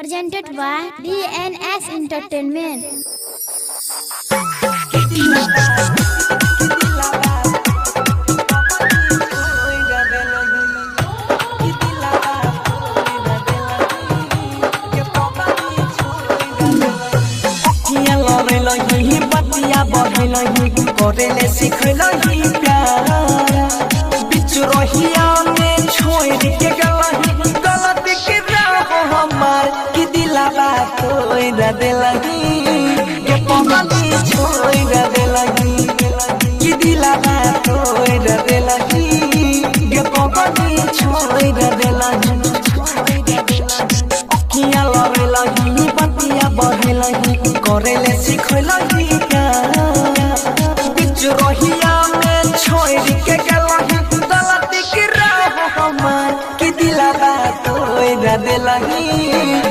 presented by DNS Entertainment. करेले सिखलही प्यार बिच रहिया में छोड़ के गलती के राह हमार कि दिलावा तोड़ देलही